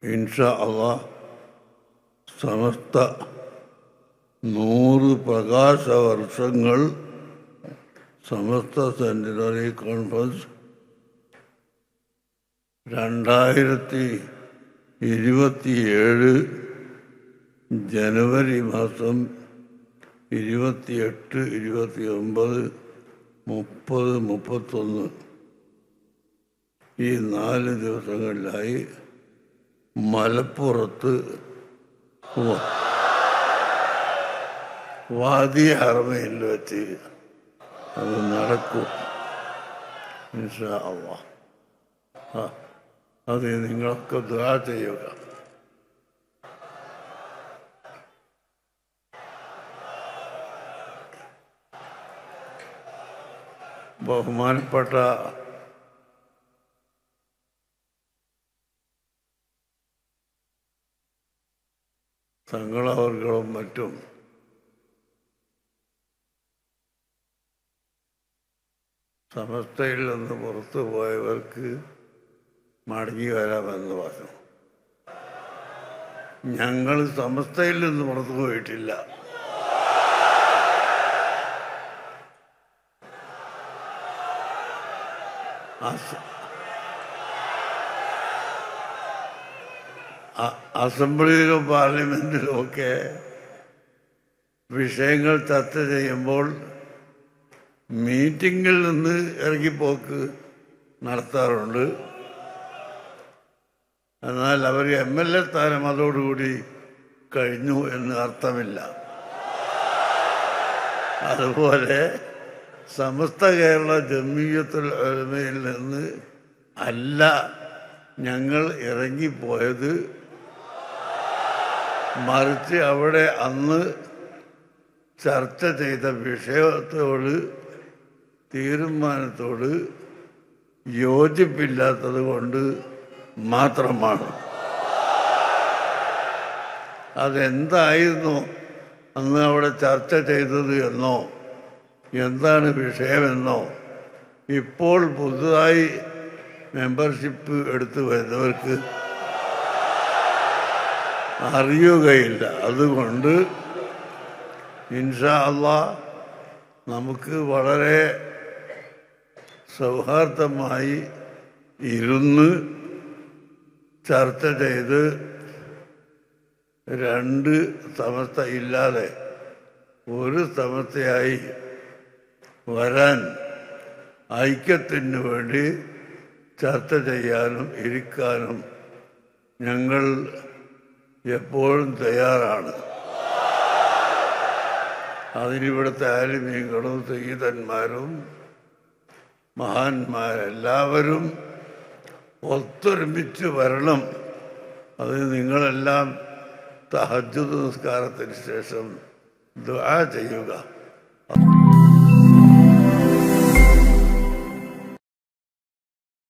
ഇൻഷാ അല്ലാഹ് സമസ്ത 100 പ്രകാശവർഷങ്ങൾ സമസ്ത centenary conference 2027 ജനുവരി മാസം 28, 29, 30, 31 ഈ 4 ദിവസങ്ങളിലായി മലപ്പുറത്ത് വാദി ഹറമയിൽ വെച്ച് അത് നടക്കും ഇൻഷാ അല്ലാഹ്. അത് നിങ്ങളൊക്കെ ദുആ ചെയ്യുക. ബഹുമാനപ്പെട്ട തങ്ങളവർകളും മറ്റും സമസ്തയിൽ നിന്ന് പുറത്തു പോയവർക്ക് മടങ്ങി വരാമെന്ന് പറഞ്ഞു. ഞങ്ങൾ സമസ്തയിൽ നിന്ന് പുറത്തു പോയിട്ടില്ല. അസംബ്ലിയിലും പാർലമെന്റിലും ഒക്കെ വിഷയങ്ങൾ ചർച്ച ചെയ്യുമ്പോൾ മീറ്റിങ്ങിൽ നിന്ന് ഇറങ്ങിപ്പോക്ക് നടത്താറുണ്ട്. എന്നാൽ അവർ MLA സ്ഥാനം അതോടുകൂടി കഴിഞ്ഞു എന്ന് അർത്ഥമില്ല. അതുപോലെ സമസ്ത കേരള ജംഇയ്യത്തുൽ ഉലമയിൽ നിന്ന് അല്ല ഞങ്ങൾ ഇറങ്ങിപ്പോയത്, മറിച്ച് അവിടെ അന്ന് ചർച്ച ചെയ്ത വിഷയത്തോട് തീരുമാനത്തോട് യോജിപ്പില്ലാത്തത് കൊണ്ട് മാത്രമാണ്. അതെന്തായിരുന്നു അന്ന് അവിടെ ചർച്ച ചെയ്തത് എന്നോ എന്താണ് വിഷയമെന്നോ ഇപ്പോൾ പുതുതായി മെമ്പർഷിപ്പ് എടുത്തു വരുന്നവർക്ക് അറിയുകയില്ല. അതുകൊണ്ട് ഇൻഷാ അല്ലാഹ് നമുക്ക് വളരെ സൗഹാർദ്ദമായി ഇരുന്ന് ചർച്ച ചെയ്ത് 2 സമസ്ത ഇല്ലാതെ ഒരു സമസ്തയായി വരാൻ ഐക്യത്തിന് വേണ്ടി ചർച്ച ചെയ്യാനും ഇരിക്കാനും ഞങ്ങൾ എപ്പോഴും തയ്യാറാണ്. അതിനിവിടുത്തെ ആലിമീങ്ങളും സയ്യിദന്മാരും മഹാന്മാരെല്ലാവരും ഒത്തൊരുമിച്ച് വരണം. അത് നിങ്ങളെല്ലാം തഹജ്ജുദ് നിസ്കാരത്തിന് ശേഷം ദുആ ചെയ്യുക.